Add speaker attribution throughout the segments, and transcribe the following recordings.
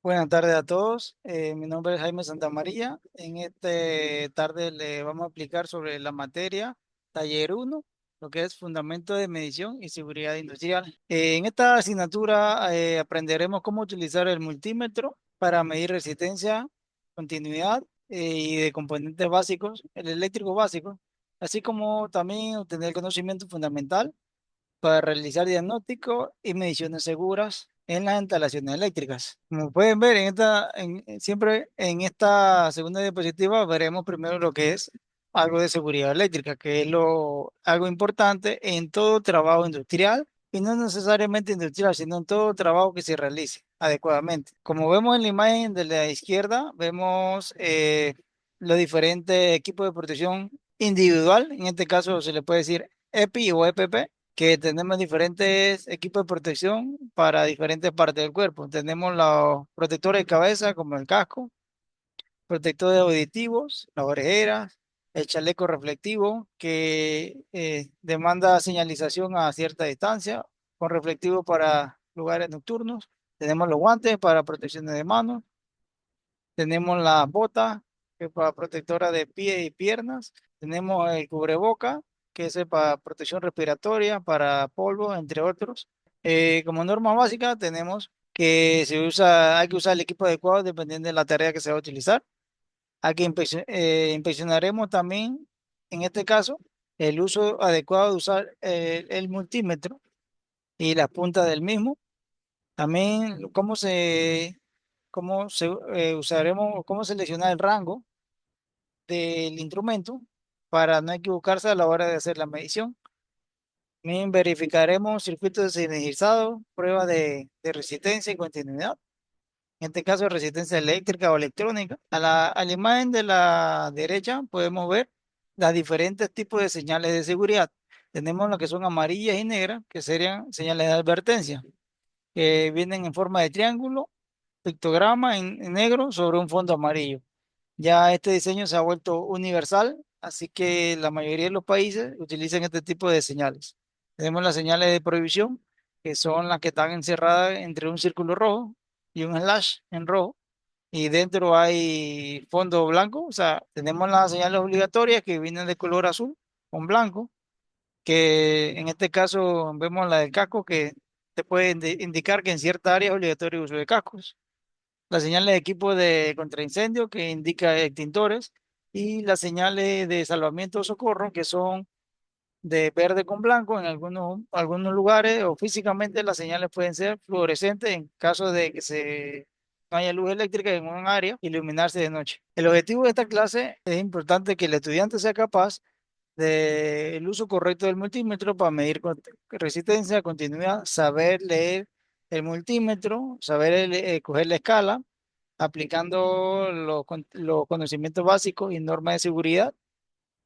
Speaker 1: Buenas tardes a todos. Mi nombre es Jaime Santamaría. En esta tarde le vamos a explicar sobre la materia Taller uno, lo que es Fundamento de Medición y Seguridad Industrial. En esta asignatura aprenderemos cómo utilizar el multímetro para medir resistencia, continuidad y de componentes básicos, el eléctrico básico, así como también obtener conocimiento fundamental para realizar diagnóstico y mediciones seguras en las instalaciones eléctricas. Como pueden ver, siempre en esta segunda diapositiva veremos primero lo que es algo de seguridad eléctrica, que es algo importante en todo trabajo industrial y no necesariamente industrial, sino en todo trabajo que se realice adecuadamente. Como vemos en la imagen de la izquierda, vemos los diferentes equipos de protección individual, en este caso se le puede decir EPI o EPP, que tenemos diferentes equipos de protección para diferentes partes del cuerpo. Tenemos los protectores de cabeza, como el casco, protectores auditivos, las orejeras, el chaleco reflectivo, que demanda señalización a cierta distancia, con reflectivo para lugares nocturnos. Tenemos los guantes para protecciones de manos. Tenemos las botas, que es para protectora de pie y piernas. Tenemos el cubreboca, que es para protección respiratoria, para polvo, entre otros. Como norma básica, tenemos que hay que usar el equipo adecuado dependiendo de la tarea que se va a utilizar. Inspeccionaremos también, en este caso, el uso adecuado de usar el multímetro y las puntas del mismo. También cómo usaremos o cómo seleccionar el rango del instrumento para no equivocarse a la hora de hacer la medición. También verificaremos circuitos energizados, pruebas de resistencia y continuidad. En este caso, resistencia eléctrica o electrónica. A la imagen de la derecha podemos ver los diferentes tipos de señales de seguridad. Tenemos las que son amarillas y negras, que serían señales de advertencia, que vienen en forma de triángulo, pictograma en negro sobre un fondo amarillo. Ya este diseño se ha vuelto universal, así que la mayoría de los países utilizan este tipo de señales. Tenemos las señales de prohibición, que son las que están encerradas entre un círculo rojo y un slash en rojo, y dentro hay fondo blanco. O sea, tenemos las señales obligatorias que vienen de color azul con blanco, que en este caso vemos la del casco, que te puede indicar que en cierta área es obligatorio el uso de cascos, las señales de equipo de contraincendio que indica extintores, y las señales de salvamiento o socorro que son de verde con blanco en algunos lugares, o físicamente las señales pueden ser fluorescentes en caso de que no haya luz eléctrica en un área, iluminarse de noche. El objetivo de esta clase es importante que el estudiante sea capaz del uso correcto del multímetro para medir resistencia, continuidad, saber leer el multímetro, saber coger la escala, aplicando los conocimientos básicos y normas de seguridad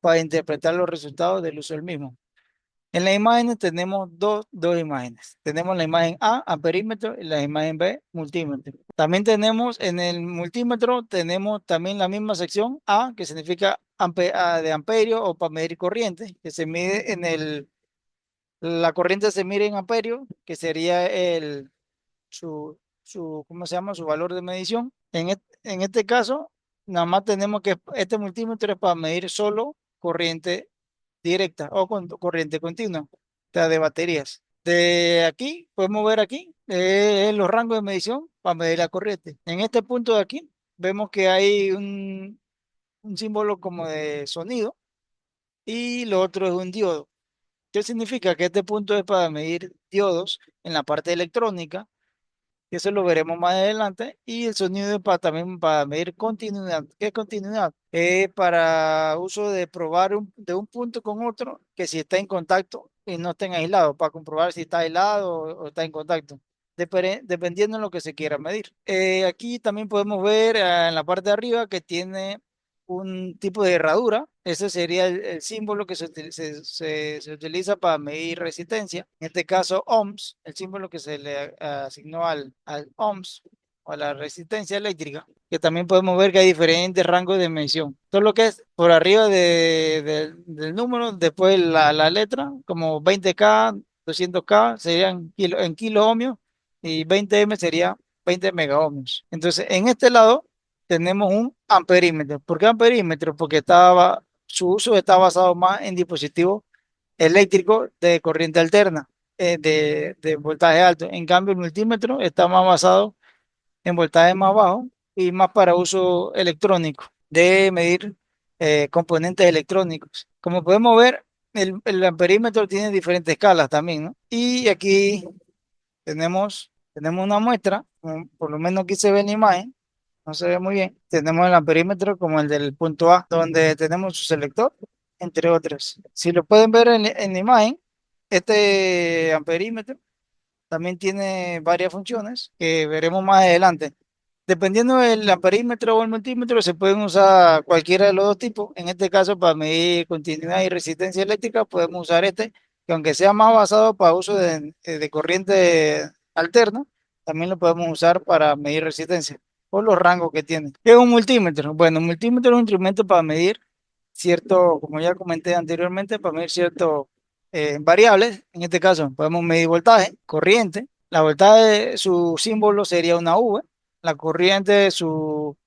Speaker 1: para interpretar los resultados del uso del mismo. En las imágenes tenemos dos imágenes. Tenemos la imagen A, amperímetro, y la imagen B, multímetro. También tenemos en el multímetro, tenemos también la misma sección A, que significa de amperio o para medir corriente, que se mide la corriente se mide en amperio, que sería ¿cómo se llama? Su valor de medición. En este caso, nada más tenemos que, este multímetro es para medir solo corriente directa o con corriente continua, o sea, de baterías. De aquí, podemos ver aquí, los rangos de medición para medir la corriente. En este punto de aquí, vemos que hay un símbolo como de sonido, y lo otro es un diodo. ¿Qué significa? Que este punto es para medir diodos en la parte electrónica, y eso lo veremos más adelante. Y el sonido es también para medir continuidad. ¿Qué es continuidad? Es para uso de probar de un punto con otro, que si está en contacto y no estén aislados, para comprobar si está aislado o está en contacto, dependiendo de lo que se quiera medir. Aquí también podemos ver en la parte de arriba que tiene un tipo de herradura. Ese sería el símbolo que se utiliza para medir resistencia. En este caso, ohms, el símbolo que se le asignó al ohms o a la resistencia eléctrica, que también podemos ver que hay diferentes rangos de medición. Todo lo que es por arriba del número, después la letra, como 20K, 200K serían en kilo ohmios, y 20M sería 20 megaohmios. Entonces, en este lado tenemos un amperímetro. ¿Por qué amperímetro? Porque su uso está basado más en dispositivos eléctricos de corriente alterna, de voltaje alto. En cambio, el multímetro está más basado en voltaje más bajo y más para uso electrónico, de medir componentes electrónicos. Como podemos ver, el amperímetro tiene diferentes escalas también, ¿no? Y aquí tenemos una muestra, por lo menos aquí se ve en la imagen, no se ve muy bien. Tenemos el amperímetro como el del punto A, donde tenemos su selector, entre otros. Si lo pueden ver en la imagen, este amperímetro también tiene varias funciones que veremos más adelante. Dependiendo del amperímetro o el multímetro, se pueden usar cualquiera de los dos tipos. En este caso, para medir continuidad y resistencia eléctrica, podemos usar este, que aunque sea más basado para uso de corriente alterna, también lo podemos usar para medir resistencia por los rangos que tiene. ¿Qué es un multímetro? Bueno, un multímetro es un instrumento para medir cierto, como ya comenté anteriormente, para medir ciertos variables. En este caso, podemos medir voltaje, corriente. La voltaje, su símbolo sería una V. La corriente, su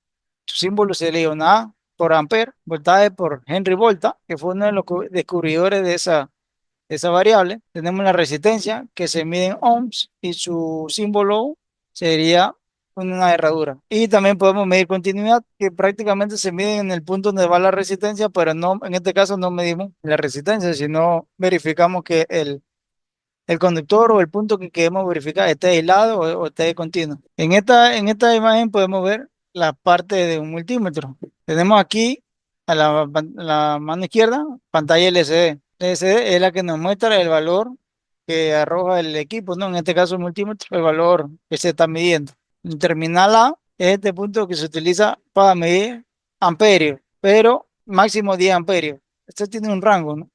Speaker 1: símbolo sería una A por ampere. Voltaje por Henry Volta, que fue uno de los descubridores de esa variable. Tenemos la resistencia, que se mide en ohms, y su símbolo sería una herradura. Y también podemos medir continuidad, que prácticamente se mide en el punto donde va la resistencia, pero no, en este caso no medimos la resistencia, sino verificamos que el conductor o el punto que queremos verificar esté aislado o esté continuo. En esta imagen podemos ver la parte de un multímetro. Tenemos aquí a la mano izquierda pantalla LCD. LCD es la que nos muestra el valor que arroja el equipo, ¿no? En este caso el multímetro, el valor que se está midiendo. El terminal A es este punto que se utiliza para medir amperios, pero máximo 10 amperios. Este tiene un rango, ¿no?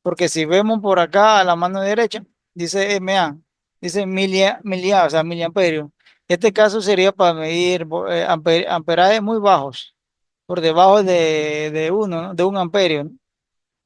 Speaker 1: Porque si vemos por acá a la mano derecha, dice MA, dice milia, o sea, miliamperio. Este caso sería para medir amperajes muy bajos, por debajo de 1, ¿no? De 1 amperio, ¿no?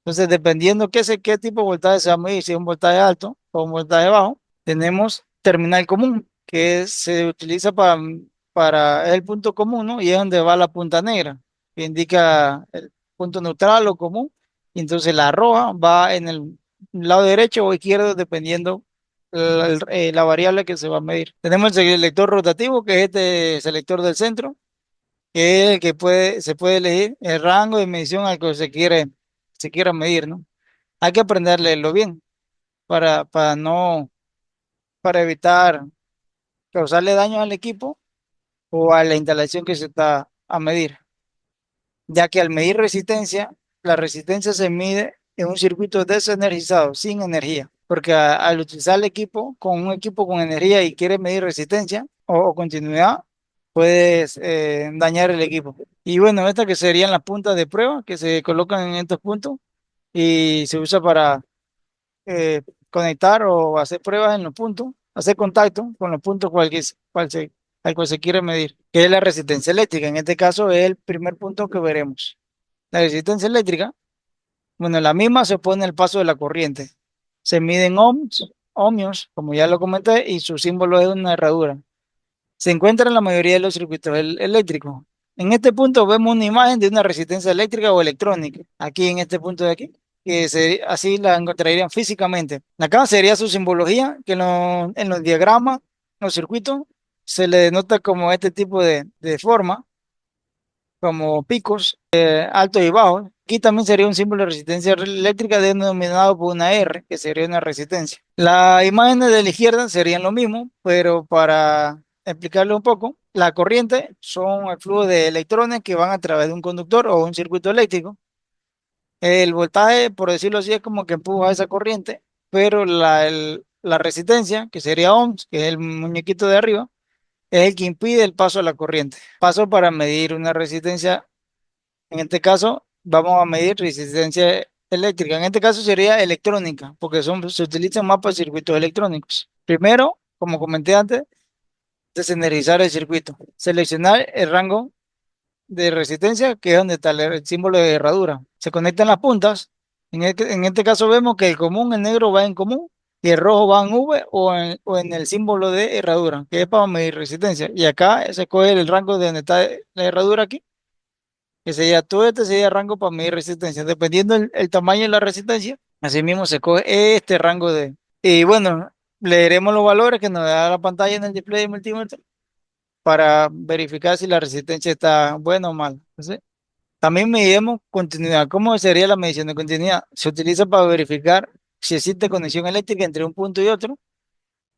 Speaker 1: Entonces, dependiendo qué tipo de voltaje se va a medir, si es un voltaje alto o un voltaje bajo, tenemos terminal común, que se utiliza para es el punto común, ¿no? Y es donde va la punta negra, que indica el punto neutral o común. Y entonces la roja va en el lado derecho o izquierdo, dependiendo la variable que se va a medir. Tenemos el selector rotativo, que es este selector del centro, que es el que se puede elegir el rango de medición al que se quiera medir, ¿no? Hay que aprender a leerlo bien para no, para evitar causarle daño al equipo o a la instalación que se está a medir, ya que al medir resistencia, la resistencia se mide en un circuito desenergizado, sin energía, porque al utilizar el equipo, con un equipo con energía y quiere medir resistencia o continuidad, puedes dañar el equipo. Y bueno, estas que serían las puntas de prueba que se colocan en estos puntos y se usa para conectar o hacer pruebas en los puntos, hacer contacto con los puntos al cual se quiere medir, que es la resistencia eléctrica. En este caso es el primer punto que veremos. La resistencia eléctrica, bueno, la misma se pone el paso de la corriente. Se mide en ohmios, como ya lo comenté, y su símbolo es una herradura. Se encuentra en la mayoría de los circuitos eléctricos. En este punto vemos una imagen de una resistencia eléctrica o electrónica, aquí en este punto de aquí, que así la encontrarían físicamente. Acá sería su simbología, que en los diagramas, los circuitos, se le denota como este tipo de forma, como picos altos y bajos. Aquí también sería un símbolo de resistencia eléctrica denominado por una R, que sería una resistencia. Las imágenes de la izquierda serían lo mismo, pero para explicarlo un poco, la corriente son el flujo de electrones que van a través de un conductor o un circuito eléctrico. El voltaje, por decirlo así, es como que empuja esa corriente, pero la resistencia, que sería ohms, que es el muñequito de arriba, es el que impide el paso de la corriente. Paso para medir una resistencia. En este caso, vamos a medir resistencia eléctrica. En este caso sería electrónica, porque se utilizan más para circuitos electrónicos. Primero, como comenté antes, desenergizar el circuito. Seleccionar el rango de resistencia, que es donde está el símbolo de herradura. Se conectan las puntas. En este caso vemos que el común, el negro va en común, y el rojo va en V o en el símbolo de herradura, que es para medir resistencia. Y acá se coge el rango de donde está la herradura aquí, que sería todo este sería el rango para medir resistencia. Dependiendo el tamaño de la resistencia, así mismo se coge este rango de... Y bueno, leeremos los valores que nos da la pantalla en el display de multímetro para verificar si la resistencia está buena o mal. Entonces, también medimos continuidad. ¿Cómo sería la medición de continuidad? Se utiliza para verificar si existe conexión eléctrica entre un punto y otro.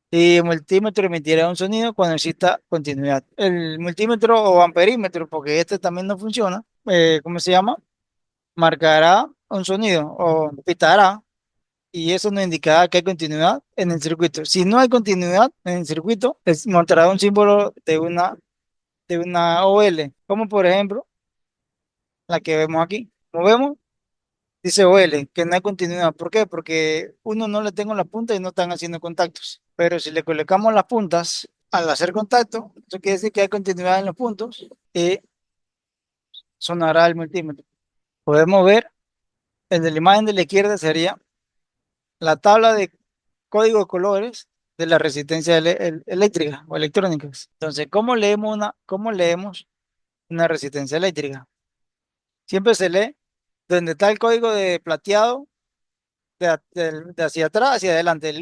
Speaker 1: Y el multímetro emitirá un sonido cuando exista continuidad. El multímetro o amperímetro, porque este también no funciona, ¿cómo se llama? Marcará un sonido o pitará y eso nos indicará que hay continuidad en el circuito. Si no hay continuidad en el circuito, mostrará un símbolo de una OL, como por ejemplo la que vemos aquí. Como vemos, dice OL, que no hay continuidad. ¿Por qué? Porque uno no le tengo la punta y no están haciendo contactos. Pero si le colocamos las puntas al hacer contacto, eso quiere decir que hay continuidad en los puntos y sonará el multímetro. Podemos ver, en la imagen de la izquierda sería la tabla de código de colores de la resistencia eléctrica o electrónicas. Entonces, cómo leemos una resistencia eléctrica? Siempre se lee donde está el código de plateado de hacia atrás hacia adelante.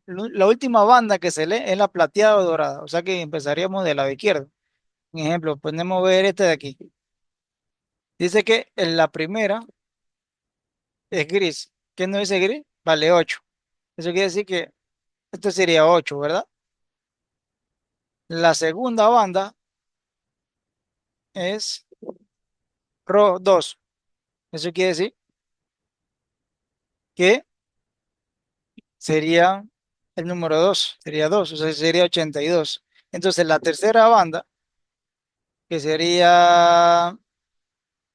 Speaker 1: La última banda que se lee es la plateada o dorada, o sea que empezaríamos del lado izquierdo. Un ejemplo, podemos ver este de aquí. Dice que en la primera es gris. ¿Qué no dice gris? Vale 8. Eso quiere decir que esto sería 8, ¿verdad? La segunda banda es rojo 2. Eso quiere decir que sería el número 2, sería 2, o sea, sería 82. Entonces la tercera banda, que sería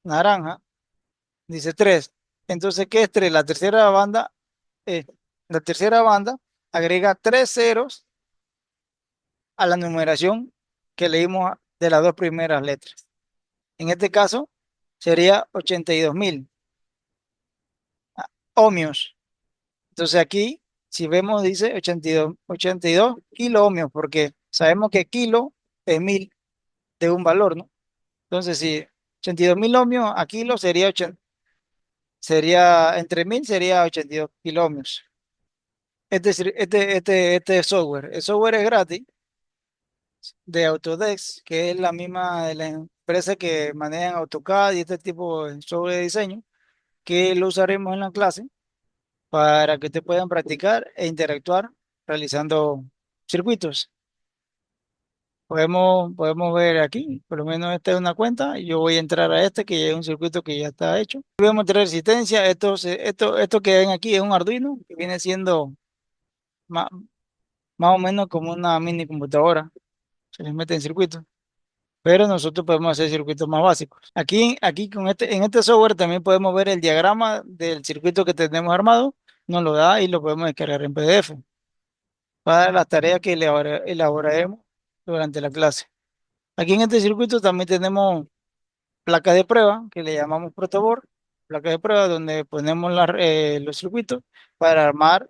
Speaker 1: naranja, dice 3. Entonces, ¿qué es 3? Eh, la tercera banda agrega 3 ceros a la numeración que leímos de las dos primeras letras. En este caso, sería 82.000 ohmios. Entonces aquí, si vemos, dice 82 kilo ohmios, porque sabemos que kilo es 1000 de un valor, ¿no? Entonces, si 82.000 ohmios a kilo sería entre 1000 sería 82 kilo ohmios. Este software. El software es gratis de Autodesk, que es la misma de la empresa que manejan AutoCAD y este tipo de software de diseño, que lo usaremos en la clase para que te puedan practicar e interactuar realizando circuitos. Podemos ver aquí, por lo menos esta es una cuenta, y yo voy a entrar a este, que ya es un circuito que ya está hecho. Voy a mostrar resistencia, esto que ven aquí es un Arduino, que viene siendo más, más o menos como una mini computadora, se les mete en circuito, pero nosotros podemos hacer circuitos más básicos. Aquí en este software también podemos ver el diagrama del circuito que tenemos armado, nos lo da y lo podemos descargar en PDF para las tareas que elaboraremos durante la clase. Aquí en este circuito también tenemos placas de prueba que le llamamos protoboard, placas de prueba donde ponemos los circuitos para armar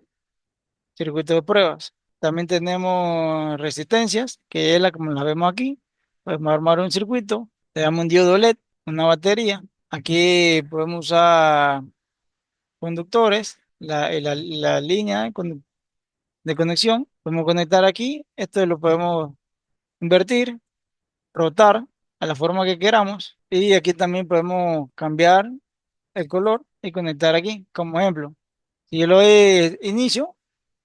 Speaker 1: circuitos de pruebas. También tenemos resistencias, que es la como la vemos aquí. Podemos armar un circuito, le damos un diodo LED, una batería. Aquí podemos usar conductores, la línea de conexión. Podemos conectar aquí, esto lo podemos invertir, rotar a la forma que queramos. Y aquí también podemos cambiar el color y conectar aquí, como ejemplo. Si yo lo doy inicio,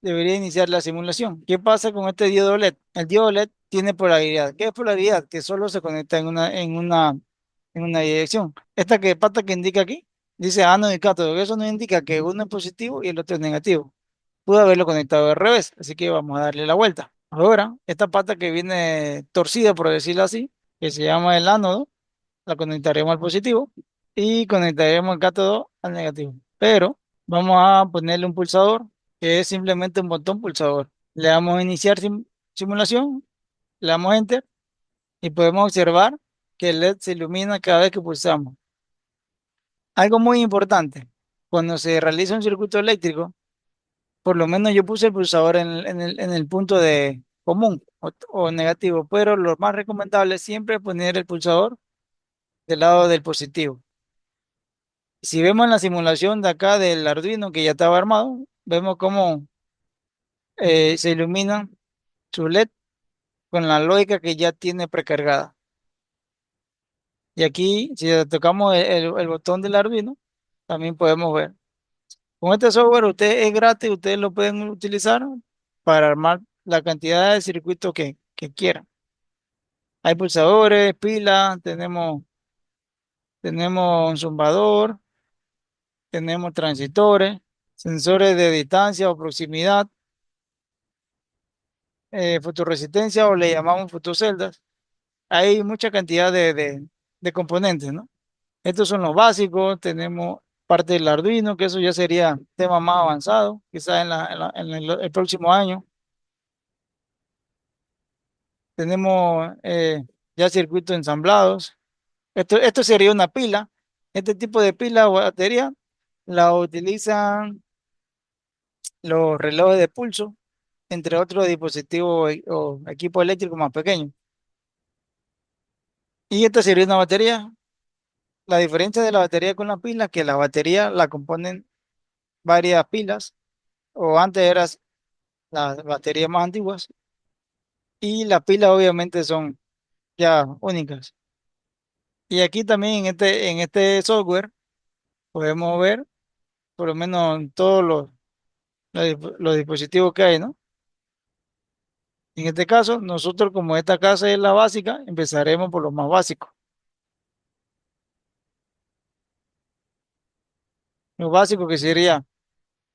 Speaker 1: debería iniciar la simulación. ¿Qué pasa con este diodo LED? El diodo LED tiene polaridad. ¿Qué es polaridad? Que solo se conecta en una dirección. Esta pata que indica aquí, dice ánodo y cátodo. Eso no indica que uno es positivo y el otro es negativo. Pude haberlo conectado al revés, así que vamos a darle la vuelta. Ahora, esta pata que viene torcida, por decirlo así, que se llama el ánodo, la conectaremos al positivo y conectaremos el cátodo al negativo. Pero vamos a ponerle un pulsador, que es simplemente un botón pulsador. Le damos a iniciar simulación, le damos enter y podemos observar que el LED se ilumina cada vez que pulsamos. Algo muy importante, cuando se realiza un circuito eléctrico, Por lo menos yo puse el pulsador en el punto de común o negativo, pero lo más recomendable es siempre poner el pulsador del lado del positivo. Si vemos en la simulación de acá del Arduino que ya estaba armado, vemos cómo se ilumina su LED con la lógica que ya tiene precargada. Y aquí, si le tocamos el botón del Arduino, también podemos ver. Con este software usted es gratis, ustedes lo pueden utilizar para armar la cantidad de circuitos que quieran. Hay pulsadores, pilas, tenemos un zumbador, tenemos transistores, sensores de distancia o proximidad, fotorresistencia o le llamamos fotoceldas. Hay mucha cantidad de componentes, ¿no? Estos son los básicos, tenemos parte del Arduino, que eso ya sería tema más avanzado, quizás en el próximo año. Tenemos ya circuitos ensamblados. Esto sería una pila. Este tipo de pila o batería la utilizan los relojes de pulso, entre otros dispositivos o equipos eléctricos más pequeños. Y esta sería una batería. La diferencia de la batería con la pila es que la batería la componen varias pilas, o antes eran las baterías más antiguas, y las pilas obviamente son ya únicas. Y aquí también en este software podemos ver por lo menos todos los dispositivos que hay, ¿no? En este caso, nosotros como esta casa es la básica, empezaremos por lo más básico. Lo básico que sería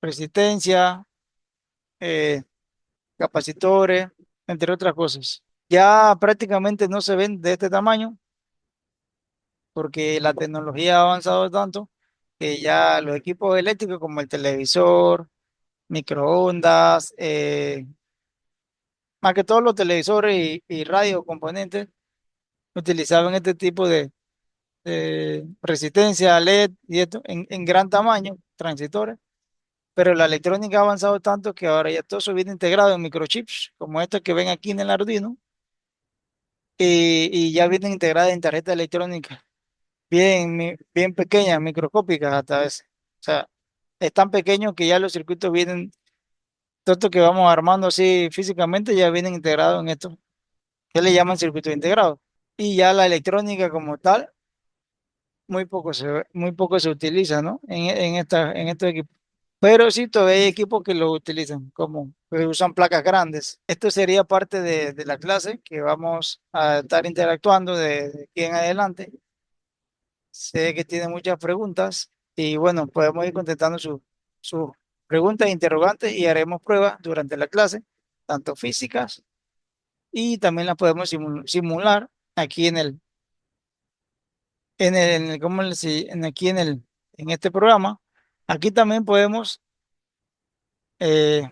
Speaker 1: resistencia, eh, capacitores, entre otras cosas. Ya prácticamente no se ven de este tamaño porque la tecnología ha avanzado tanto que ya los equipos eléctricos como el televisor, microondas, más que todos los televisores y radio componentes utilizaban este tipo de resistencia LED y esto en gran tamaño, transitores, pero la electrónica ha avanzado tanto que ahora ya todo eso viene integrado en microchips, como estos que ven aquí en el Arduino, y ya vienen integradas en tarjetas electrónicas, bien pequeñas, microscópicas hasta a veces. O sea, es tan pequeño que ya los circuitos vienen, todo esto que vamos armando así físicamente ya vienen integrados en esto, que le llaman circuitos integrados. Y ya la electrónica como tal, muy poco se utiliza, ¿no? En estos equipos. Pero sí, todavía hay equipos que lo utilizan, como que usan placas grandes. Esto sería parte de la clase que vamos a estar interactuando de aquí en adelante. Sé que tiene muchas preguntas y bueno, podemos ir contestando sus preguntas e interrogantes y haremos pruebas durante la clase, tanto físicas y también las podemos simular aquí ¿cómo aquí en este programa. Aquí también podemos eh,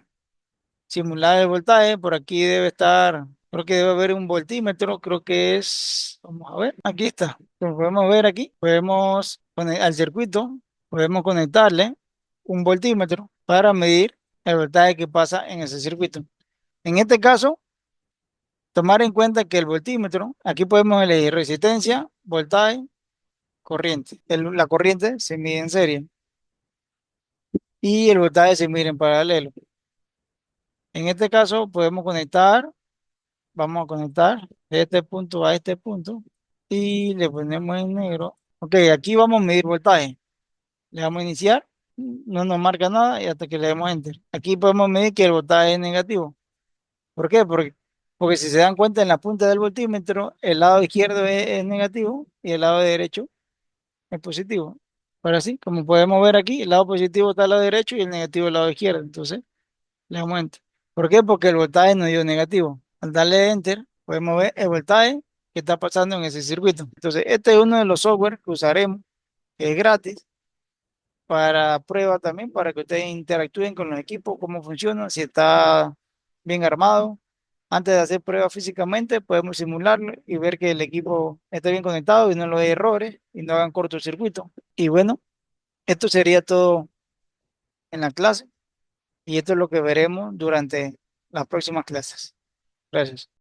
Speaker 1: simular el voltaje. Por aquí debe estar, creo que debe haber un voltímetro, creo que es, vamos a ver, aquí está. Lo podemos ver aquí. Podemos poner al circuito, podemos conectarle un voltímetro para medir el voltaje que pasa en ese circuito. En este caso, tomar en cuenta que el voltímetro, aquí podemos elegir resistencia, voltaje, corriente. La corriente se mide en serie y el voltaje se mide en paralelo. En este caso, podemos conectar. Vamos a conectar de este punto a este punto y le ponemos en negro. Ok, aquí vamos a medir voltaje. Le damos a iniciar, no nos marca nada y hasta que le demos enter. Aquí podemos medir que el voltaje es negativo. ¿Por qué? Porque si se dan cuenta en la punta del voltímetro, el lado izquierdo es negativo y el lado derecho es positivo. Ahora sí, como podemos ver aquí, el lado positivo está al lado derecho y el negativo al lado izquierdo. Entonces, le damos enter. ¿Por qué? Porque el voltaje nos dio negativo. Al darle enter, podemos ver el voltaje que está pasando en ese circuito. Entonces, este es uno de los software que usaremos, que es gratis, para prueba también, para que ustedes interactúen con los equipos, cómo funciona, si está bien armado. Antes de hacer pruebas físicamente, podemos simularlo y ver que el equipo está bien conectado y no lo hay errores y no hagan cortocircuito. Y bueno, esto sería todo en la clase. Y esto es lo que veremos durante las próximas clases. Gracias.